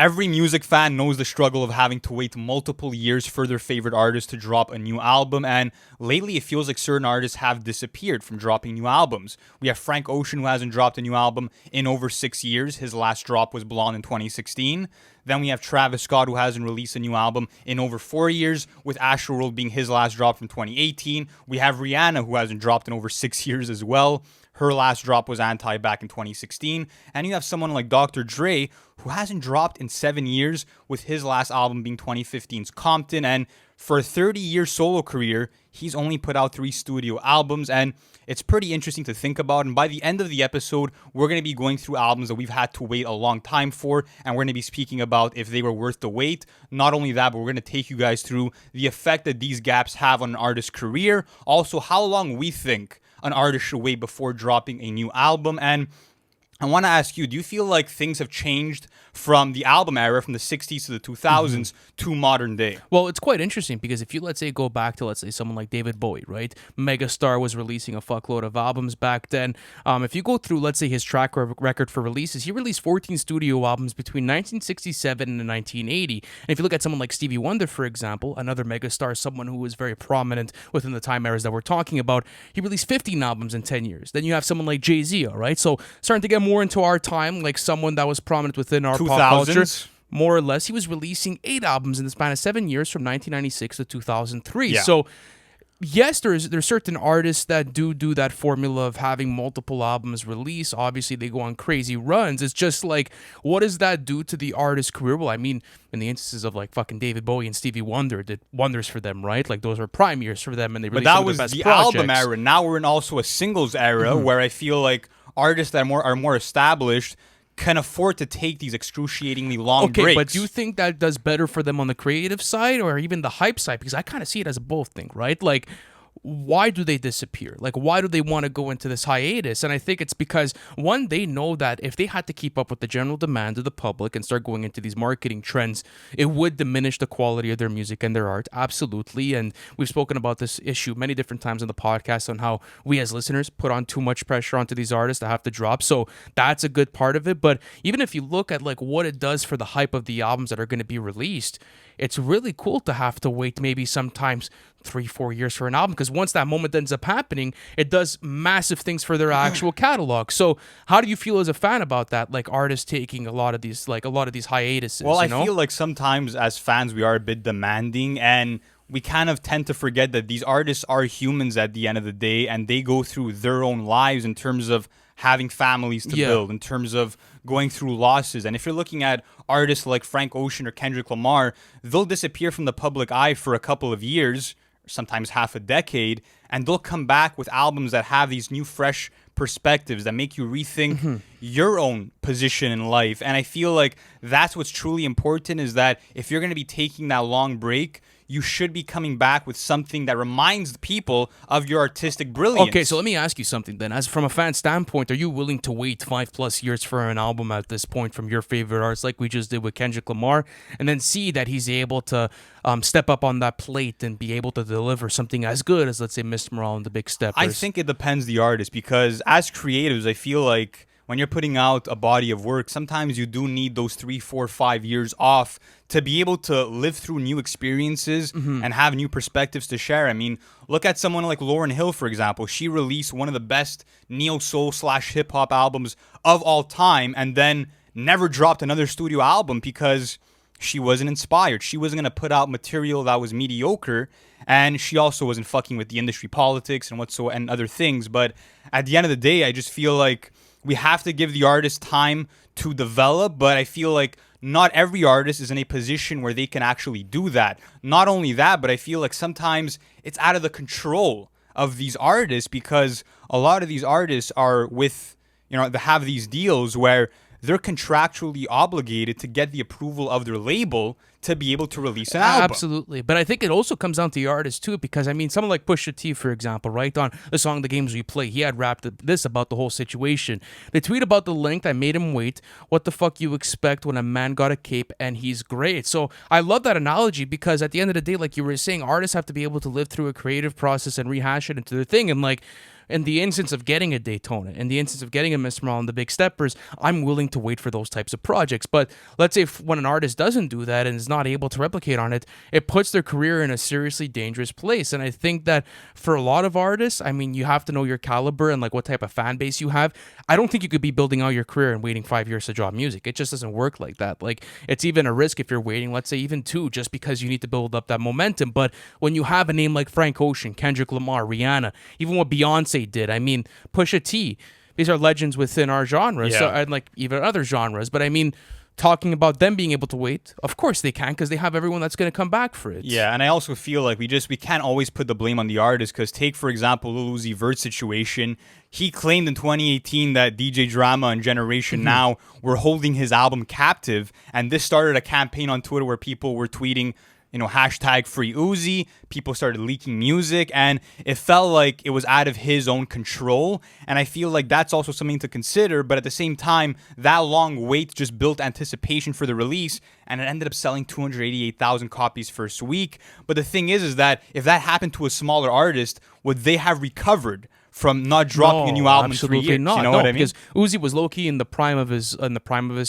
Every music fan knows the struggle of having to wait multiple years for their favorite artist to drop a new album, and lately it feels like certain artists have disappeared from dropping new albums. We have Frank Ocean, who hasn't dropped a new album in over 6 years. His last drop was Blonde in 2016. Then we have Travis Scott, who hasn't released a new album in over 4 years, with Astroworld being his last drop from 2018. We have Rihanna, who hasn't dropped in over 6 years as well. Her last drop was Anti back in 2016. And you have someone like Dr. Dre, who hasn't dropped in 7 years, with his last album being 2015's Compton. And for a 30-year solo career, he's only put out 3 studio albums. And it's pretty interesting to think about. And by the end of the episode, we're going to be going through albums that we've had to wait a long time for. And we're going to be speaking about if they were worth the wait. Not only that, but we're going to take you guys through the effect that these gaps have on an artist's career. Also, how long we think an artist should wait before dropping a new album. And I want to ask you, do you feel like things have changed from the album era, from the 60s to the 2000s to modern day? Well, it's quite interesting because if you, let's say, go back to, let's say, someone like David Bowie, right? Megastar was releasing a fuckload of albums back then. If you go through, let's say, his track record for releases, he released 14 studio albums between 1967 and 1980. And if you look at someone like Stevie Wonder, for example, another megastar, someone who was very prominent within the time eras that we're talking about, he released 15 albums in 10 years. Then you have someone like Jay-Z, all right? So starting to get more into our time, like someone that was prominent within our pop culture, more or less, he was releasing 8 albums in the span of 7 years from 1996 to 2003. Yeah. So yes, there's certain artists that do that formula of having multiple albums released. Obviously, they go on crazy runs. It's just like, what does that do to the artist's career? Well, I mean, in the instances of like fucking David Bowie and Stevie Wonder, did wonders for them, right? Like those were prime years for them, and they released some of their best projects. But that was the album era. Now we're in also a singles era where I feel like artists that are more established can afford to take these excruciatingly long breaks. Okay, but do you think that does better for them on the creative side or even the hype side? Because I kind of see it as a both thing, right? Like, why do they disappear? Like, why do they want to go into this hiatus? And I think it's because, one, they know that if they had to keep up with the general demand of the public and start going into these marketing trends, it would diminish the quality of their music and their art, absolutely. And we've spoken about this issue many different times on the podcast on how we as listeners put on too much pressure onto these artists that have to drop. So that's a good part of it. But even if you look at like what it does for the hype of the albums that are going to be released, it's really cool to have to wait maybe sometimes 3-4 years for an album, because once that moment ends up happening, it does massive things for their actual catalog. So how do you feel as a fan about that, like artists taking a lot of these hiatuses? Well, I feel like sometimes as fans we are a bit demanding, and we kind of tend to forget that these artists are humans at the end of the day, and they go through their own lives in terms of having families to build, in terms of going through losses. And if you're looking at artists like Frank Ocean or Kendrick Lamar, they'll disappear from the public eye for a couple of years, sometimes half a decade, and they'll come back with albums that have these new fresh perspectives that make you rethink your own position in life. And I feel like that's what's truly important, is that if you're going to be taking that long break, you should be coming back with something that reminds people of your artistic brilliance. Okay, so let me ask you something then. As from a fan standpoint, are you willing to wait 5+ years for an album at this point from your favorite artist, like we just did with Kendrick Lamar, and then see that he's able to step up on that plate and be able to deliver something as good as, let's say, Mr. Morale and the Big Steppers? I think it depends the artist, because as creatives, I feel like when you're putting out a body of work, sometimes you do need those 3, 4, 5 years off to be able to live through new experiences and have new perspectives to share. I mean, look at someone like Lauryn Hill, for example. She released one of the best neo-soul / hip-hop albums of all time, and then never dropped another studio album because she wasn't inspired. She wasn't going to put out material that was mediocre, and she also wasn't fucking with the industry politics and other things. But at the end of the day, I just feel like we have to give the artist time to develop, but I feel like not every artist is in a position where they can actually do that. Not only that, but I feel like sometimes it's out of the control of these artists, because a lot of these artists are with, they have these deals where they're contractually obligated to get the approval of their label to be able to release an album. Absolutely. But I think it also comes down to the artist too, because I mean, someone like Pusha T, for example, right, on the song The Games We Play, he had rapped this about the whole situation. They tweet about the length, I made him wait. What the fuck you expect when a man got a cape and he's great? So I love that analogy, because at the end of the day, like you were saying, artists have to be able to live through a creative process and rehash it into their thing. And like, in the instance of getting a Daytona, in the instance of getting a Mr. Morale and the Big Steppers, I'm willing to wait for those types of projects. But let's say when an artist doesn't do that and is not able to replicate on it, it puts their career in a seriously dangerous place. And I think that for a lot of artists, I mean, you have to know your caliber and like what type of fan base you have. I don't think you could be building out your career and waiting 5 years to drop music. It just doesn't work like that. Like, it's even a risk if you're waiting, let's say even 2, just because you need to build up that momentum. But when you have a name like Frank Ocean, Kendrick Lamar, Rihanna, even what Beyonce did, I mean, Pusha T, these are legends within our genre, Yeah. so, and like even other genres. But I mean, talking about them being able to wait, of course they can, because they have everyone that's going to come back for it. Yeah, and I also feel like we can't always put the blame on the artist, because take, for example, Lil Uzi Vert's situation. He claimed in 2018 that DJ Drama and Generation Now were holding his album captive, and this started a campaign on Twitter where people were tweeting, hashtag free Uzi. People started leaking music, and it felt like it was out of his own control. And I feel like that's also something to consider. But at the same time, that long wait just built anticipation for the release, and it ended up selling 288,000 copies first week. But the thing is that if that happened to a smaller artist, would they have recovered from not dropping a new album in 3 years? Not. You know what I mean? Because Uzi was low key in the prime of his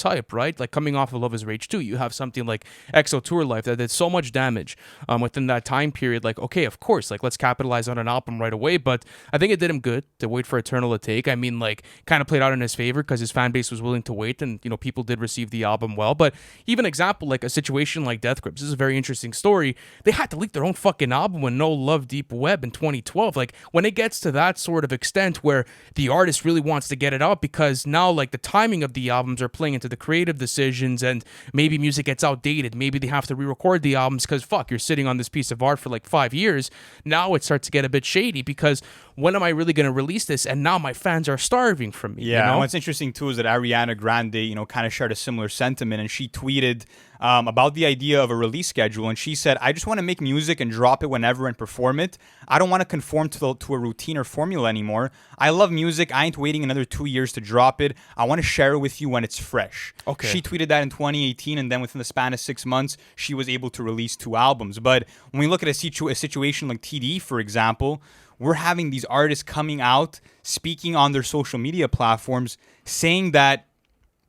hype, right? Like coming off of Love Is Rage 2, you have something like EXO Tour Life that did so much damage within that time period. Like, okay, of course, like let's capitalize on an album right away. But I think it did him good to wait for Eternal to take. I mean, like, kind of played out in his favor because his fan base was willing to wait, and people did receive the album well. But even example like a situation like Death Grips, this is a very interesting story. They had to leak their own fucking album with No Love Deep Web in 2012. Like, when it gets to that sort of extent where the artist really wants to get it out, because now like the timing of the albums are playing into the creative decisions, and maybe music gets outdated, maybe they have to re-record the albums because you're sitting on this piece of art for like 5 years. Now it starts to get a bit shady, because when am I really going to release this? And now my fans are starving from me. Yeah, and what's interesting too is that Ariana Grande, kind of shared a similar sentiment, and she tweeted about the idea of a release schedule, and she said, "I just want to make music and drop it whenever and perform it. I don't want to conform to a routine or formula anymore. I love music. I ain't waiting another 2 years to drop it. I want to share it with you when it's fresh." Okay. She tweeted that in 2018, and then within the span of 6 months, she was able to release 2 albums. But when we look at a situation like TDE, for example, we're having these artists coming out, speaking on their social media platforms, saying that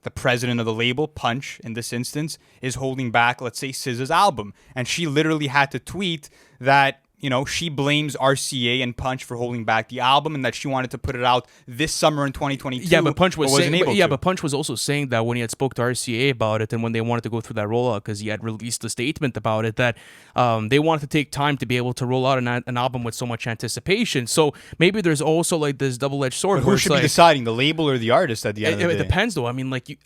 the president of the label, Punch, in this instance, is holding back, let's say, SZA's album. And she literally had to tweet that, she blames RCA and Punch for holding back the album, and that she wanted to put it out this summer in 2022. Yeah, but Punch was wasn't able to. but Punch was also saying that when he had spoke to RCA about it, and when they wanted to go through that rollout, because he had released a statement about it, that they wanted to take time to be able to roll out an album with so much anticipation. So maybe there's also like this double-edged sword. But who should be deciding, the label or the artist at the end of the day? It depends, though. I mean, like,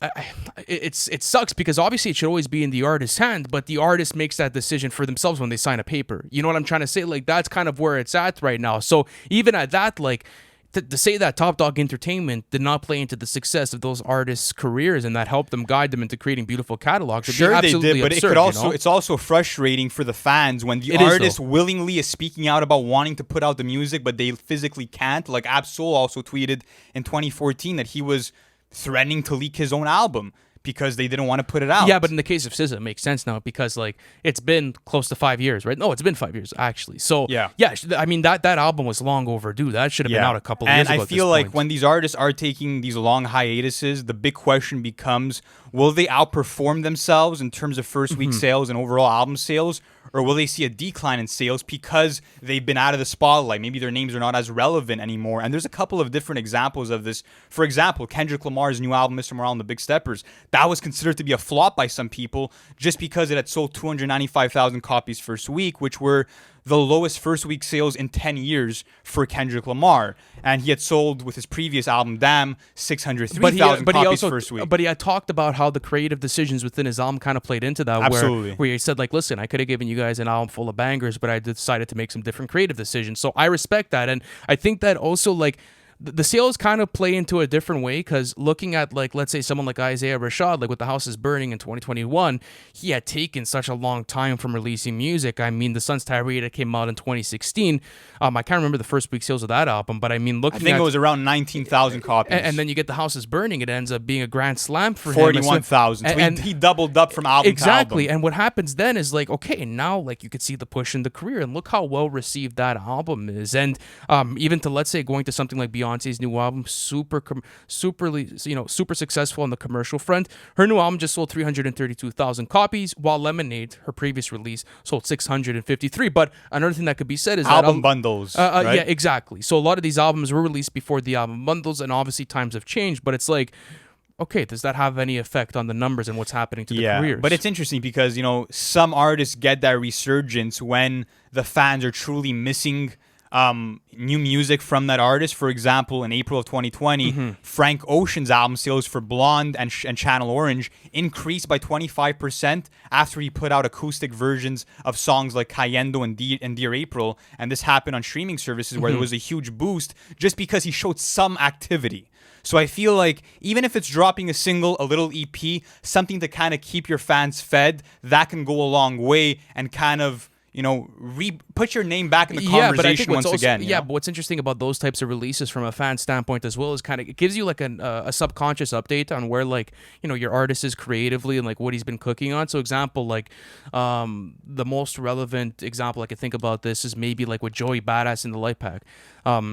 it sucks, because obviously it should always be in the artist's hand, but the artist makes that decision for themselves when they sign a paper. You know what I'm trying to say? Like, that's kind of where it's at right now. So even at that, like, to say that Top Dog Entertainment did not play into the success of those artists' careers, and that helped them guide them into creating beautiful catalogs. Sure, they did, but absurd, it's also frustrating for the fans when the artist willingly is speaking out about wanting to put out the music, but they physically can't. Like Absol also tweeted in 2014 that he was threatening to leak his own album because they didn't want to put it out. Yeah, but in the case of SZA, it makes sense now, because like it's been close to 5 years, right? No, it's been 5 years actually. So yeah, I mean that album was long overdue. That should have been out a couple of years ago. And I feel like when these artists are taking these long hiatuses, the big question becomes: will they outperform themselves in terms of first week sales and overall album sales, or will they see a decline in sales because they've been out of the spotlight? Maybe their names are not as relevant anymore. And there's a couple of different examples of this. For example, Kendrick Lamar's new album, Mr. Morale and the Big Steppers, that was considered to be a flop by some people just because it had sold 295,000 copies first week, which were the lowest first week sales in 10 years for Kendrick Lamar. And he had sold, with his previous album, Damn, 603,000 copies first week. But he had talked about how the creative decisions within his album kind of played into that. Absolutely. Where he said, like, listen, I could have given you guys an album full of bangers, but I decided to make some different creative decisions. So I respect that. And I think that also, like, the sales kind of play into a different way, because looking at, like, let's say someone like Isaiah Rashad, like with The House is Burning in 2021, he had taken such a long time from releasing music. I mean, The Sun's Tirade came out in 2016. I can't remember the first week sales of that album, but I mean, looking I think at, it was around 19,000 copies. and then you get The House is Burning, it ends up being a grand slam for him. 41,000. So he doubled up from album exactly. to album. And what happens then is, like, okay, now, like, you could see the push in the career, and look how well received that album is. And even to, let's say, going to something like Beyonce's new album, super successful on the commercial front. Her new album just sold 332,000 copies, while Lemonade, her previous release, sold 653. But another thing that could be said is album that bundles, right? yeah, exactly. So a lot of these albums were released before the album bundles, and obviously times have changed, but it's like, okay, does that have any effect on the numbers and what's happening to the careers? But it's interesting because, some artists get that resurgence when the fans are truly missing new music from that artist. For example, in April of 2020, Frank Ocean's album sales for Blonde and Channel Orange increased by 25% after he put out acoustic versions of songs like Cayendo and Dear April. And this happened on streaming services where there was a huge boost just because he showed some activity. So I feel like even if it's dropping a single, a little EP, something to kind of keep your fans fed, that can go a long way and kind of, put your name back in the conversation once again. But what's interesting about those types of releases from a fan standpoint as well is kind of, it gives you like a subconscious update on where, like, your artist is creatively and like what he's been cooking on. So example, like the most relevant example I could think about this is maybe like with Joey Badass in the Light Pack.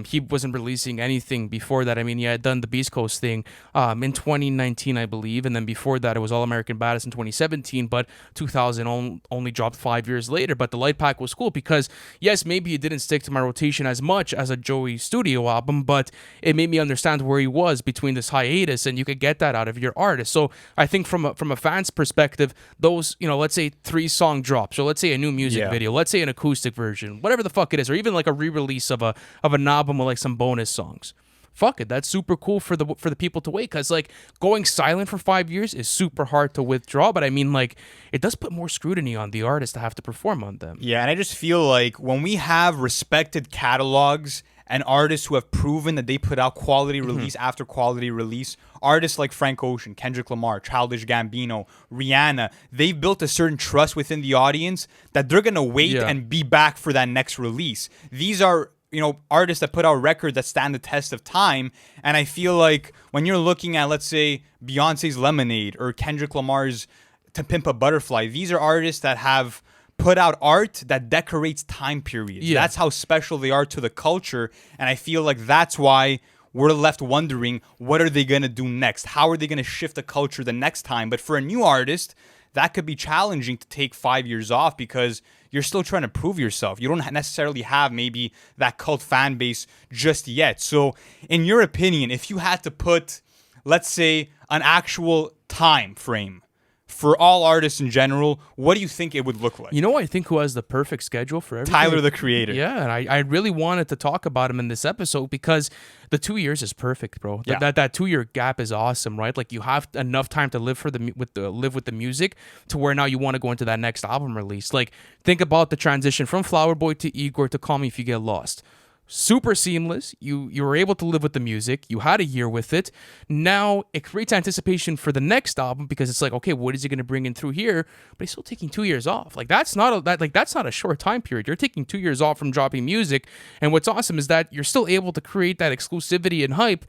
He wasn't releasing anything before that. I mean, he had done the Beast Coast thing in 2019, I believe, and then before that it was All American Badass in 2017, but 2000 only dropped 5 years later. But the Light Pack was cool because, yes, maybe it didn't stick to my rotation as much as a Joey studio album, but it made me understand where he was between this hiatus, and you could get that out of your artist. So I think from a fan's perspective, those, let's say 3-song drops, or let's say a new music video, let's say an acoustic version, whatever the fuck it is, or even like a re-release of an album with like some bonus songs. Fuck it, that's super cool for the people to wait, because like going silent for 5 years is super hard to withdraw, but I mean, like, it does put more scrutiny on the artist to have to perform on them. Yeah, and I just feel like when we have respected catalogs and artists who have proven that they put out quality release after quality release, artists like Frank Ocean, Kendrick Lamar, Childish Gambino, Rihanna, they've built a certain trust within the audience that they're gonna wait and be back for that next release. These are artists that put out records that stand the test of time. And I feel like when you're looking at, let's say, Beyonce's Lemonade or Kendrick Lamar's To Pimp a Butterfly, these are artists that have put out art that decorates time periods. Yeah. That's how special they are to the culture. And I feel like that's why we're left wondering, what are they going to do next? How are they going to shift the culture the next time? But for a new artist, that could be challenging to take 5 years off because you're still trying to prove yourself. You don't necessarily have maybe that cult fan base just yet. So in your opinion, if you had to put, let's say, an actual time frame for all artists in general, what do you think it would look like? I think who has the perfect schedule for everything? Tyler, the Creator. Yeah, and I really wanted to talk about him in this episode because the 2 years is perfect, bro. Yeah. That 2 year gap is awesome, right? Like, you have enough time to live with the music to where now you want to go into that next album release. Like, think about the transition from Flower Boy to Igor to Call Me If You Get Lost. Super seamless. You were able to live with the music. You had a year with it. Now it creates anticipation for the next album because it's like, okay, what is he going to bring in through here? But he's still taking 2 years off. Like, that's not a short time period. You're taking 2 years off from dropping music, and what's awesome is that you're still able to create that exclusivity and hype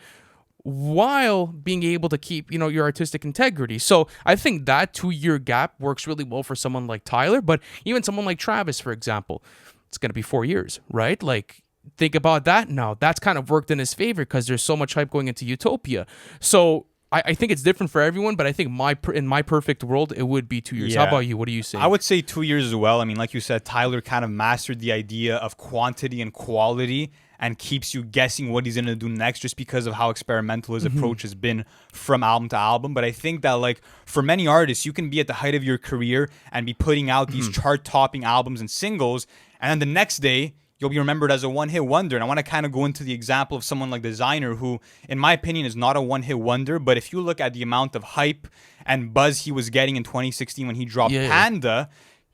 while being able to keep, your artistic integrity. So I think that 2 year gap works really well for someone like Tyler, but even someone like Travis, for example, it's going to be 4 years, right? Like, think about that now. That's kind of worked in his favor because there's so much hype going into Utopia. So I think it's different for everyone, but I think in my perfect world, it would be 2 years. Yeah. How about you? What do you say? I would say 2 years as well. I mean, like you said, Tyler kind of mastered the idea of quantity and quality and keeps you guessing what he's going to do next just because of how experimental his approach has been from album to album. But I think that, like, for many artists, you can be at the height of your career and be putting out these chart-topping albums and singles, and then the next day, you'll be remembered as a one-hit wonder. And I want to kind of go into the example of someone like Designer, who, in my opinion, is not a one-hit wonder. But if you look at the amount of hype and buzz he was getting in 2016 when he dropped Panda,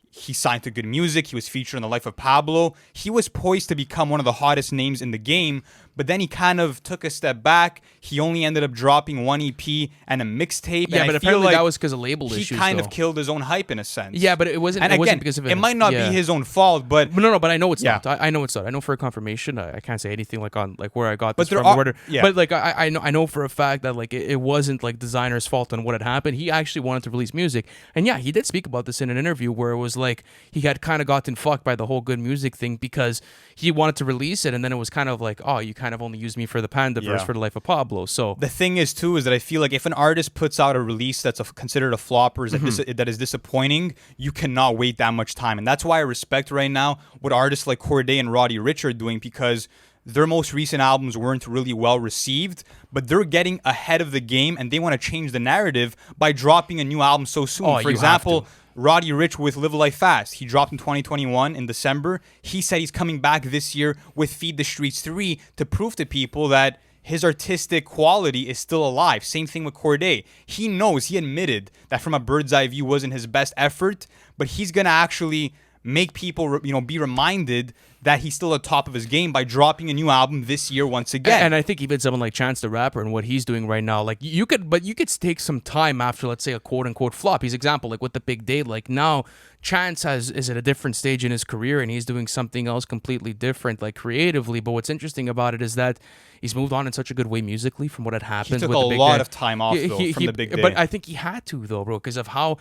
he signed to Good Music. He was featured in The Life of Pablo. He was poised to become one of the hottest names in the game. but then he kind of took a step back. He only ended up dropping one EP and a mixtape. Yeah, and but I feel apparently like that was because of label issues. he kind though. of killed his own hype in a sense. Yeah, but it wasn't. And it again, wasn't because of it might not yeah. be his own fault, but No, but I know it's Yeah. not. I know it's not. I know for a confirmation. I can't say anything like on like where I got this But there from. are- or whatever. yeah. But like I know for a fact that like it wasn't like designer's fault on what had happened. He actually wanted to release music, and yeah, he did speak about this in an interview where it was like he had kind of gotten fucked by the whole good music thing because he wanted to release it, and then it was kind of like, oh, you kind of only used me for the Panda verse Yeah. for the life of Pablo. So the thing is too is that I feel like if an artist puts out a release that's considered a flop or that is disappointing, you cannot wait that much time, and that's why I respect right now what artists like Cordae and Roddy Ricch are doing, because their most recent albums weren't really well received, but they're getting ahead of the game and they want to change the narrative by dropping a new album so soon. Oh, For you have example, to. Roddy Ricch with Live Life Fast. He dropped in 2021 in December. He said he's coming back this year with Feed the Streets 3 to prove to people that his artistic quality is still alive. Same thing with Cordae. He knows, he admitted that From a Bird's Eye View wasn't his best effort, but he's going to actually make people be reminded that he's still at top of his game by dropping a new album this year once again. And I think even someone like Chance the Rapper and what he's doing right now, like you could take some time after, let's say, a quote unquote flop. He's example like with the Big Day. Like now, Chance is at a different stage in his career and he's doing something else completely different, like creatively. But what's interesting about it is that he's moved on in such a good way musically from what had happened. He took with a the Big lot Day. of time off though from the Big Day. But I think he had to though, bro, because of how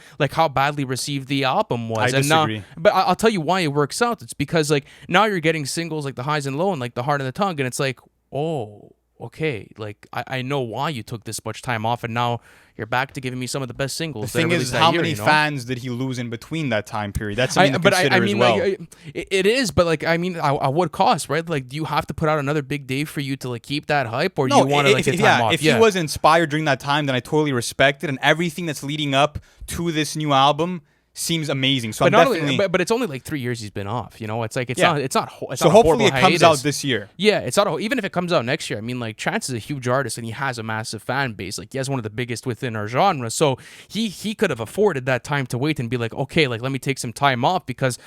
badly received the album was. I and disagree. Now, but I'll tell you why it works out. It's because like now you're getting singles like The Highs and Low and like The Heart and the Tongue, and it's like, oh, okay, like I know why you took this much time off, and now you're back to giving me some of the best singles. The thing that I is, released that how year, many you know? fans did he lose in between that time period? That's something to consider I mean, as well. like, it is, but like, I mean, at what cost, right? Like, do you have to put out another Big Day for you to like keep that hype, or do you want to like get time off? If he was inspired during that time, then I totally respect it, and everything that's leading up to this new album seems amazing. So but I'm not definitely. only, but it's only like 3 years he's been off. You know, it's like it's Yeah. not. It's not. It's so not a hopefully it horrible comes hiatus. out this year. Yeah, it's not even if it comes out next year. I mean, like Chance is a huge artist and he has a massive fan base. Like he has one of the biggest within our genre. So he could have afforded that time to wait and be like, okay, like let me take some time off, because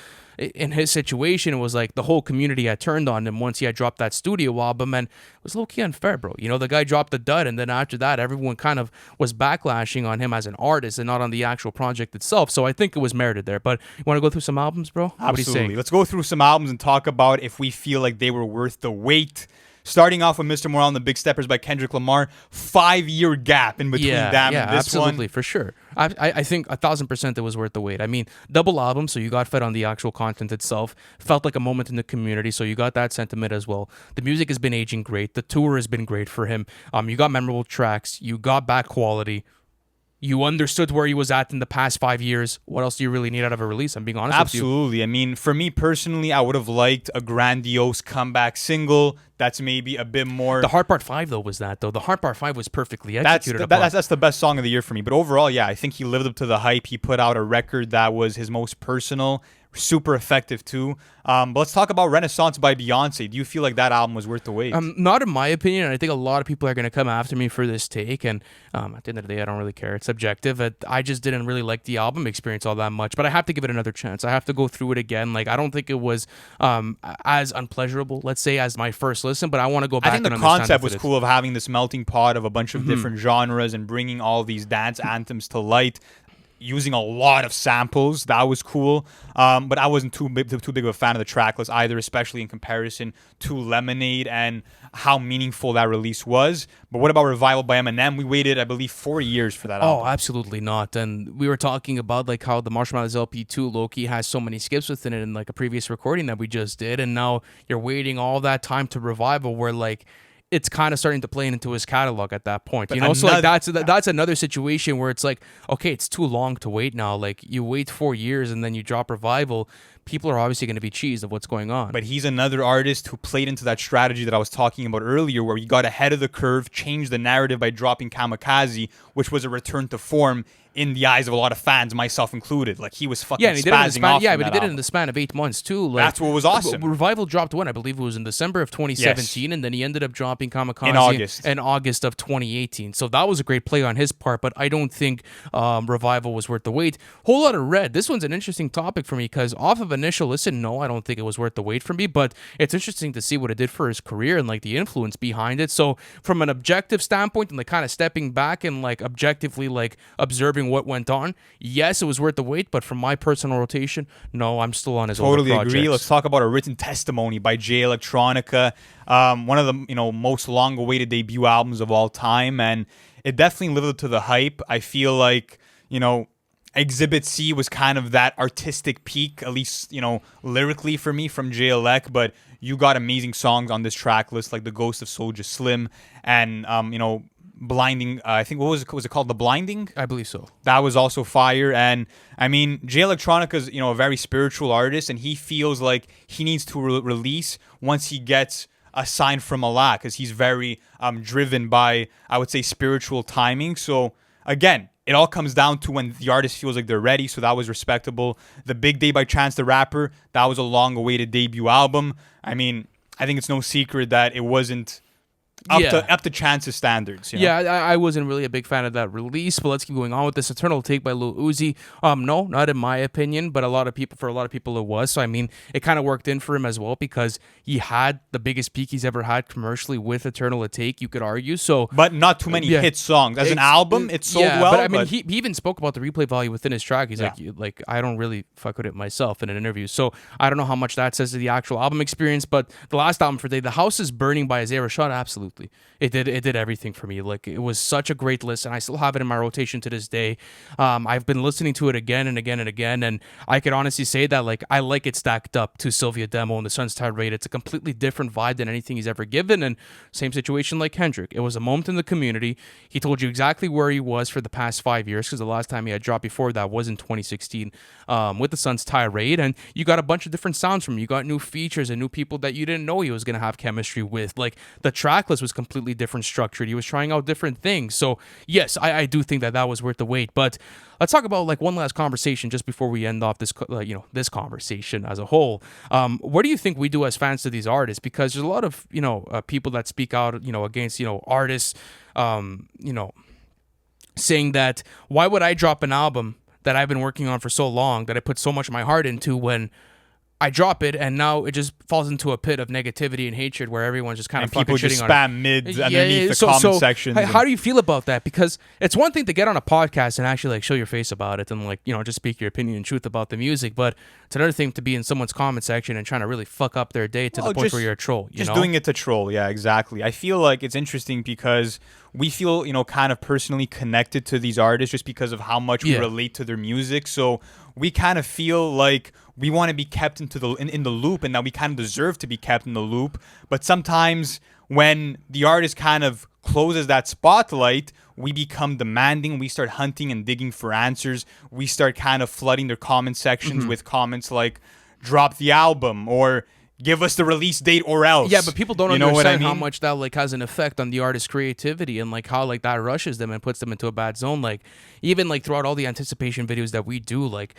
in his situation it was like the whole community had turned on him once he had dropped that studio album, and it was low-key unfair, bro. You know, the guy dropped the dud, and then after that everyone kind of was backlashing on him as an artist and not on the actual project itself. So I think it was merited there. But you want to go through some albums, bro? What do you Absolutely. say? Let's go through some albums and talk about if we feel like they were worth the wait. Starting off with Mr. Morale and the Big Steppers by Kendrick Lamar. 5-year gap in between Damn and this absolutely, one. for sure. I think 1,000% it was worth the wait. I mean, double album, so you got fed on the actual content itself. Felt like a moment in the community, so you got that sentiment as well. The music has been aging great. The tour has been great for him. You got memorable tracks. You got back quality. You understood where he was at in the past 5 years. What else do you really need out of a release? I'm being honest with you. Absolutely. I mean, for me personally, I would have liked a grandiose comeback single that's maybe a bit more. The Hard Part 5, though, was that, though. The Hard Part 5 was perfectly executed upon. That's the best song of the year for me. But overall, yeah, I think he lived up to the hype. He put out a record that was his most personal, super effective too. But let's talk about Renaissance by Beyonce. Do you feel like that album was worth the wait? Not in my opinion. I think a lot of people are going to come after me for this take, and at the end of the day, I don't really care. It's subjective. I just didn't really like the album experience all that much, but I have to give it another chance. I have to go through it again. Like, I don't think it was as unpleasurable, let's say, as my first listen, but I want to go back. I think the concept was cool of having this melting pot of a bunch of different genres and bringing all these dance anthems to light, using a lot of samples. That was cool. But I wasn't too big of a fan of the track list either, especially in comparison to Lemonade and how meaningful that release was. But what about Revival by Eminem? We waited, I believe, 4 years for that album. Oh, absolutely not. And we were talking about like how the Marshall Mathers LP2 Loki has so many skips within it in like a previous recording that we just did, and now you're waiting all that time to Revival, where like it's kind of starting to play into his catalog at that point, you know. So like that's another situation where it's like, okay, it's too long to wait now. Like you wait 4 years and then you drop Revival. People are obviously going to be cheesed of what's going on. But he's another artist who played into that strategy that I was talking about earlier, where he got ahead of the curve, changed the narrative by dropping Kamikaze, which was a return to form in the eyes of a lot of fans, myself included. Like, he was fucking Yeah, and he did it in the spazzing span. off. Yeah, from but he that did it in album. the span of 8 months too. Like, That's what was awesome. Revival dropped when I believe it was in December of 2017, and then he ended up dropping Kamikaze In August of 2018. So that was a great play on his part. But I don't think Revival was worth the wait. Whole lot of red. This one's an interesting topic for me because off of initial listen, no, I don't think it was worth the wait for me. But it's interesting to see what it did for his career and like the influence behind it. So from an objective standpoint and like kind of stepping back and like objectively like observing what went on, yes, it was worth the wait. But from my personal rotation, no, I'm still on his Totally older agree. projects. Let's talk about a written testimony by Jay Electronica, one of the most long-awaited debut albums of all time, and it definitely lived up to the hype. I feel like Exhibit C was kind of that artistic peak, at least lyrically for me from Jay Elec, but you got amazing songs on this track list like The Ghost of Soulja Slim and Blinding. I think was it called? The Blinding? I believe so. That was also fire. And I mean, Jay Electronica is a very spiritual artist, and he feels like he needs to release once he gets a sign from Allah, because he's very driven by, I would say, spiritual timing. So again, it all comes down to when the artist feels like they're ready. So that was respectable. The Big Day by Chance the Rapper, that was a long-awaited debut album. I mean, I think it's no secret that it wasn't up to Chance's standards. Yeah, I wasn't really a big fan of that release, but let's keep going on with this. Eternal Take by Lil Uzi. No, not in my opinion, but for a lot of people it was. So I mean, it kind of worked in for him as well because he had the biggest peak he's ever had commercially with Eternal Take, you could argue. So, but not too many hit songs. As an album, it sold well. But I mean, he even spoke about the replay value within his track. He's like, I don't really fuck with it myself in an interview. So I don't know how much that says to the actual album experience, but the last album for The House is Burning by Isaiah Rashad, absolutely. It did everything for me. Like, it was such a great listen. I still have it in my rotation to this day. I've been listening to it again and again and again, and I could honestly say that like I like it stacked up to Sylvia Demo and the Sun's Tirade. It's a completely different vibe than anything he's ever given, and same situation like Kendrick. It was a moment in the community. He told you exactly where he was for the past 5 years, because the last time he had dropped before that was in 2016 with the Sun's Tirade, and you got a bunch of different sounds from him. You got new features and new people that you didn't know he was going to have chemistry with. Like, the track list was completely different structured. He was trying out different things. So yes, I do think that was worth the wait. But let's talk about like one last conversation just before we end off this this conversation as a whole. What do you think we do as fans to these artists? Because there's a lot of people that speak out against artists saying that why would I drop an album that I've been working on for so long, that I put so much of my heart into, when I drop it and now it just falls into a pit of negativity and hatred where everyone's just kind of fucking people shitting just on spam mids underneath the comment sections. How do you feel about that? Because it's one thing to get on a podcast and actually like show your face about it and like just speak your opinion and truth about the music, but it's another thing to be in someone's comment section and trying to really fuck up their day to the point where you're a troll. Just doing it to troll. Yeah, exactly. I feel like it's interesting because we feel kind of personally connected to these artists just because of how much we relate to their music. So we kind of feel like we want to be kept in the loop, and that we kind of deserve to be kept in the loop. But sometimes when the artist kind of closes that spotlight, we become demanding. We start hunting and digging for answers. We start kind of flooding their comment sections with comments like, drop the album, or give us the release date or else. Yeah, but people don't understand what I mean? how much that like has an effect on the artist's creativity, and like how like that rushes them and puts them into a bad zone. Like, even like throughout all the anticipation videos that we do, like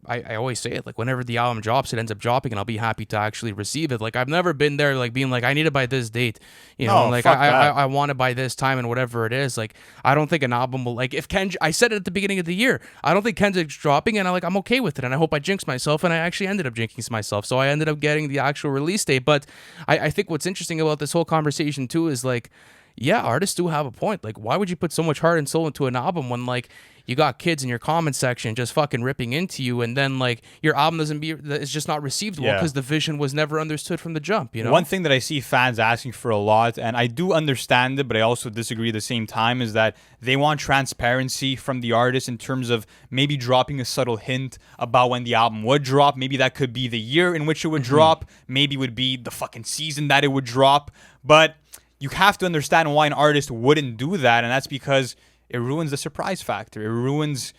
I always say it, like whenever the album drops, it ends up dropping, and I'll be happy to actually receive it. Like, I've never been there like being like, I need it by this date, like I want it by this time and whatever it is. Like, I don't think an album will, like, if I said it at the beginning of the year, I don't think Kendrick's dropping, and I'm okay with it, and I hope I jinx myself, and I actually ended up jinxing myself, so I ended up getting the actual release date. But I think what's interesting about this whole conversation too is like, yeah, artists do have a point. Like, why would you put so much heart and soul into an album when like you got kids in your comment section just fucking ripping into you, and then like your album is just not received well because the vision was never understood from the jump, One thing that I see fans asking for a lot, and I do understand it, but I also disagree at the same time, is that they want transparency from the artist in terms of maybe dropping a subtle hint about when the album would drop. Maybe that could be the year in which it would drop. Maybe it would be the fucking season that it would drop. But you have to understand why an artist wouldn't do that, and that's because it ruins the surprise factor. It ruins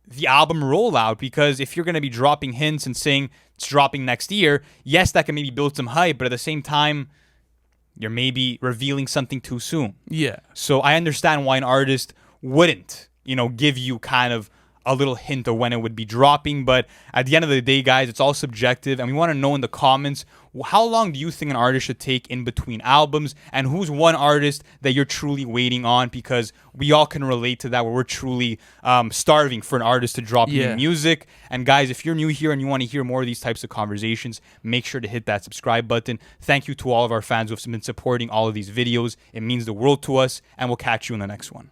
the album rollout, because if you're going to be dropping hints and saying it's dropping next year, yes, that can maybe build some hype, but at the same time, you're maybe revealing something too soon. Yeah. So I understand why an artist wouldn't give you kind of a little hint of when it would be dropping. But at the end of the day, guys, it's all subjective, and we want to know in the comments, how long do you think an artist should take in between albums, and who's one artist that you're truly waiting on? Because we all can relate to that, where we're truly starving for an artist to drop new music. And guys, if you're new here and you want to hear more of these types of conversations, make sure to hit that subscribe button. Thank you to all of our fans who have been supporting all of these videos. It means the world to us, and we'll catch you in the next one.